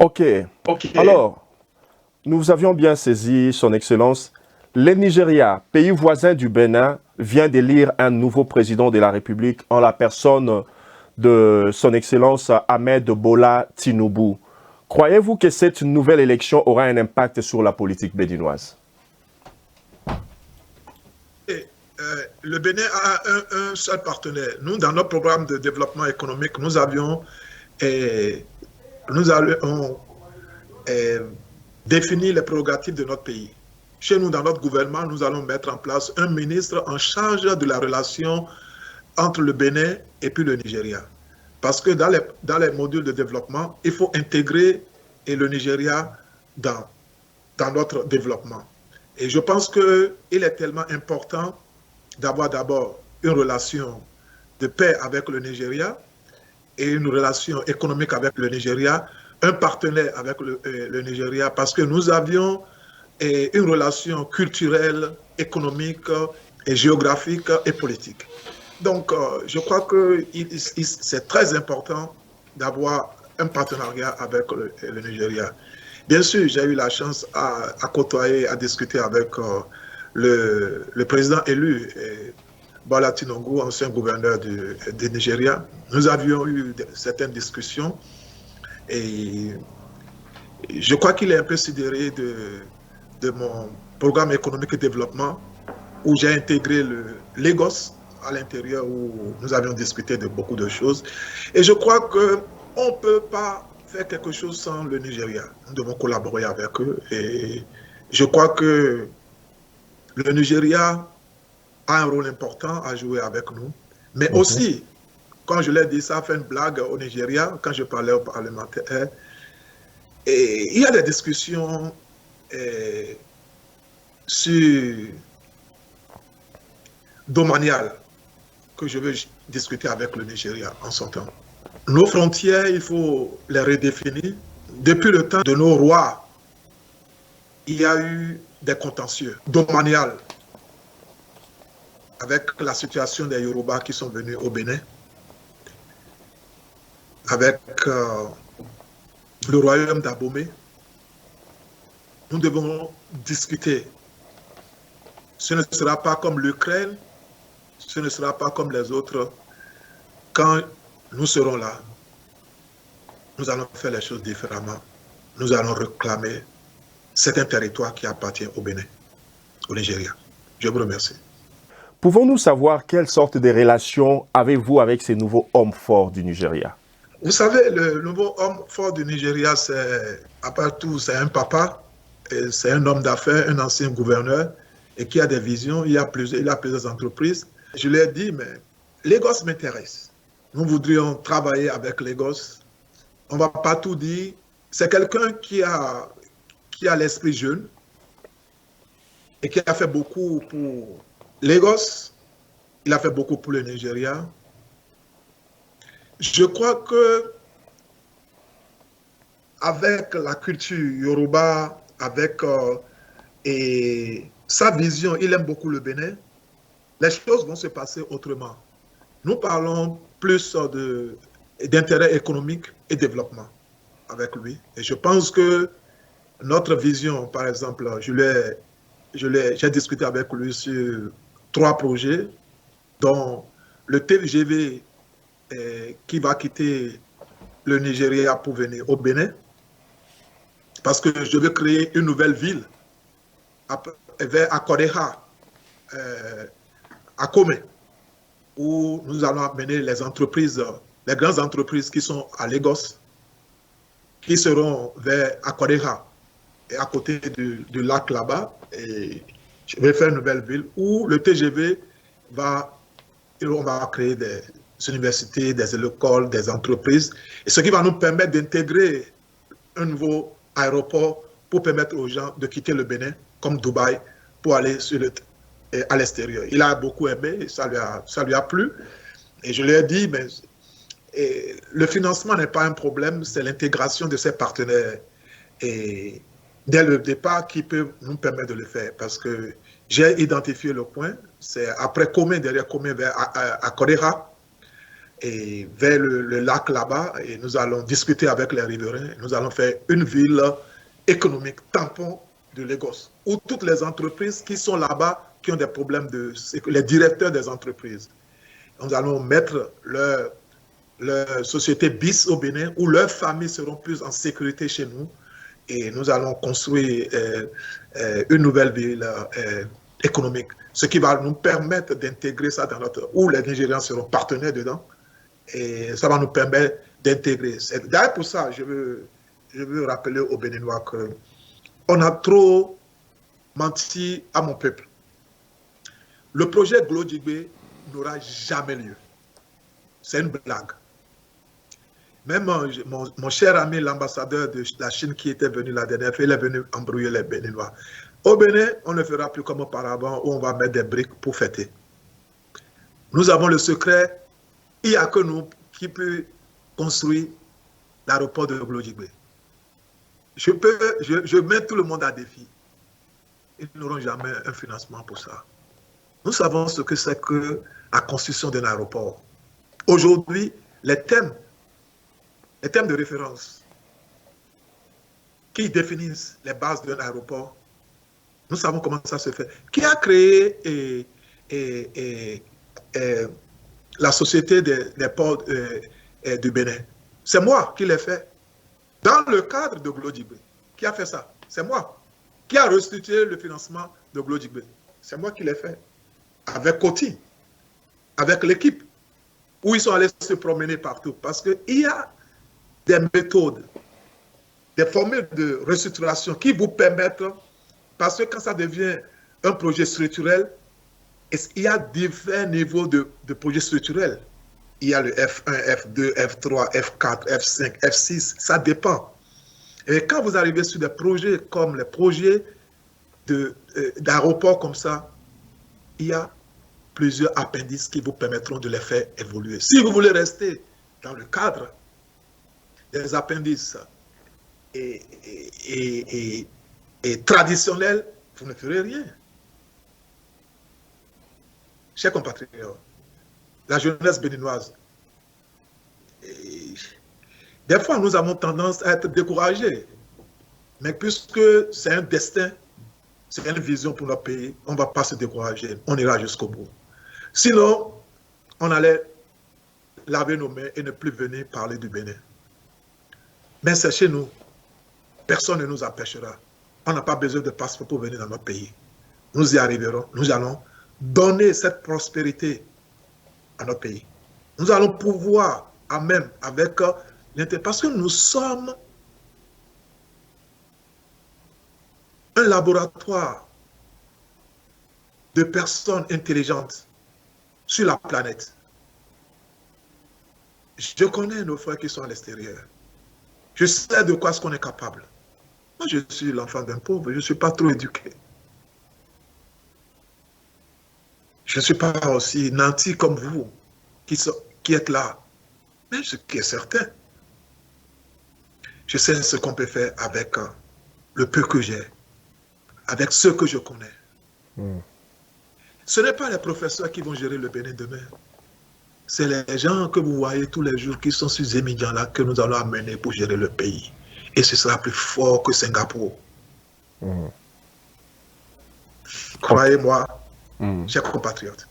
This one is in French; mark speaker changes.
Speaker 1: Ok.
Speaker 2: Ok.
Speaker 1: Alors, nous avions bien saisi, Son Excellence, le Nigeria, pays voisin du Bénin, vient d'élire un nouveau président de la République en la personne de Son Excellence Ahmed Bola Tinubu. Croyez-vous que cette nouvelle élection aura un impact sur la politique béninoise?
Speaker 2: Le Bénin a un seul partenaire. Nous, dans notre programme de développement économique, nous avions défini les prérogatives de notre pays. Chez nous, dans notre gouvernement, nous allons mettre en place un ministre en charge de la relation entre le Bénin et puis le Nigeria. Parce que dans les modules de développement, il faut intégrer le Nigeria dans notre développement. Et je pense qu'il est tellement important d'avoir d'abord une relation de paix avec le Nigeria et une relation économique avec le Nigeria, un partenaire avec le Nigeria, parce que nous avions une relation culturelle, économique, et géographique et politique. Donc, je crois que c'est très important d'avoir un partenariat avec le Nigeria. Bien sûr, j'ai eu la chance à côtoyer, à discuter avec le président élu, Bola Tinubu, ancien gouverneur du Nigeria. Nous avions eu certaines discussions et je crois qu'il est un peu sidéré de mon programme économique et développement où j'ai intégré le Lagos à l'intérieur où nous avions discuté de beaucoup de choses. Et je crois qu'on ne peut pas faire quelque chose sans le Nigeria. Nous devons collaborer avec eux. Et je crois que le Nigeria a un rôle important à jouer avec nous. Mais aussi, quand je l'ai dit, ça a fait une blague au Nigeria, quand je parlais aux parlementaires. Et il y a des discussions sur domanial que je veux discuter avec le Nigeria en son temps. Nos frontières, il faut les redéfinir. Depuis le temps de nos rois, il y a eu des contentieux domanial avec la situation des Yoruba qui sont venus au Bénin, avec le royaume d'Abomey. Nous devons discuter. Ce ne sera pas comme l'Ukraine, ce ne sera pas comme les autres. Quand nous serons là, nous allons faire les choses différemment. Nous allons réclamer certains territoires qui appartiennent au Bénin, au Nigeria. Je vous remercie.
Speaker 1: Pouvons-nous savoir quelle sorte de relation avez-vous avec ces nouveaux hommes forts du Nigeria?
Speaker 2: Vous savez, le nouveau homme fort du Nigeria, après tout, c'est un papa, c'est un homme d'affaires, un ancien gouverneur, et qui a des visions, il a plusieurs entreprises. Je lui ai dit, mais Lagos m'intéresse. Nous voudrions travailler avec Lagos. On ne va pas tout dire. C'est quelqu'un qui a l'esprit jeune et qui a fait beaucoup pour Lagos. Il a fait beaucoup pour le Nigeria. Je crois que avec la culture Yoruba, avec sa vision, il aime beaucoup le Bénin, les choses vont se passer autrement. Nous parlons plus d'intérêt économique et développement avec lui. Et je pense que notre vision, par exemple, j'ai discuté avec lui sur 3 projets, dont le TGV qui va quitter le Nigeria pour venir au Bénin, parce que je veux créer une nouvelle ville vers Akoreha, à Kome, où nous allons amener les entreprises, les grandes entreprises qui sont à Lagos, qui seront vers Akoreha, et à côté du lac là-bas. Et je vais faire une nouvelle ville où le TGV on va créer des universités, des écoles, des entreprises, et ce qui va nous permettre d'intégrer un nouveau aéroport pour permettre aux gens de quitter le Bénin, comme Dubaï, pour aller à l'extérieur. Il a beaucoup aimé, ça lui a plu. Et je lui ai dit, mais le financement n'est pas un problème, c'est l'intégration de ses partenaires. Et dès le départ, qui peut nous permettre de le faire. Parce que j'ai identifié le point, c'est après Kome, derrière Kome, vers Akoreha. et vers le lac là-bas, et nous allons discuter avec les riverains. Nous allons faire une ville économique tampon de Lagos, où toutes les entreprises qui sont là-bas, qui ont des problèmes les directeurs des entreprises, nous allons mettre leur société bis au Bénin, où leurs familles seront plus en sécurité chez nous, et nous allons construire une nouvelle ville économique, ce qui va nous permettre d'intégrer ça dans où les Nigérians seront partenaires dedans, et ça va nous permettre d'intégrer. D'ailleurs, pour ça, je veux rappeler aux Béninois qu'on a trop menti à mon peuple. Le projet Glodjigbe n'aura jamais lieu. C'est une blague. Même mon cher ami, l'ambassadeur de la Chine qui était venu la dernière fois, il est venu embrouiller les Béninois. Au Bénin, on ne fera plus comme auparavant où on va mettre des briques pour fêter. Nous avons le secret. Il n'y a que nous qui peut construire l'aéroport de Glodjigbe. Je mets tout le monde à défi. Ils n'auront jamais un financement pour ça. Nous savons ce que c'est que la construction d'un aéroport. Aujourd'hui, les thèmes de référence qui définissent les bases d'un aéroport, nous savons comment ça se fait. Qui a créé la société des ports du Bénin? C'est moi qui l'ai fait. Dans le cadre de Glodjigbe. Qui a fait ça? C'est moi. Qui a restitué le financement de Glodjigbe? C'est moi qui l'ai fait. Avec Coty, avec l'équipe, où ils sont allés se promener partout. Parce qu'il y a des méthodes, des formules de restructuration qui vous permettent, parce que quand ça devient un projet structurel, il y a divers niveaux de projets structurels. Il y a le F1, F2, F3, F4, F5, F6, ça dépend. Et quand vous arrivez sur des projets comme les projets d'aéroports comme ça, il y a plusieurs appendices qui vous permettront de les faire évoluer. Si vous voulez rester dans le cadre des appendices et traditionnels, vous ne ferez rien. Chers compatriotes, la jeunesse béninoise, des fois nous avons tendance à être découragés, mais puisque c'est un destin, c'est une vision pour notre pays, on ne va pas se décourager, on ira jusqu'au bout. Sinon, on allait laver nos mains et ne plus venir parler du Bénin. Mais c'est chez nous, personne ne nous empêchera. On n'a pas besoin de passeport pour venir dans notre pays. Nous y arriverons, nous allons donner cette prospérité à notre pays. Nous allons pouvoir, à même avec l'intérêt, parce que nous sommes un laboratoire de personnes intelligentes sur la planète. Je connais nos frères qui sont à l'extérieur. Je sais de quoi est-ce qu'on est capable. Moi, je suis l'enfant d'un pauvre, je ne suis pas trop éduqué. Je ne suis pas aussi nanti comme vous, qui êtes là. Mais ce qui est certain, je sais ce qu'on peut faire avec le peu que j'ai, avec ceux que je connais. Ce n'est pas les professeurs qui vont gérer le Bénin demain. C'est les gens que vous voyez tous les jours qui sont sur ces médias-là que nous allons amener pour gérer le pays. Et ce sera plus fort que Singapour. Croyez-moi, chers compatriotes.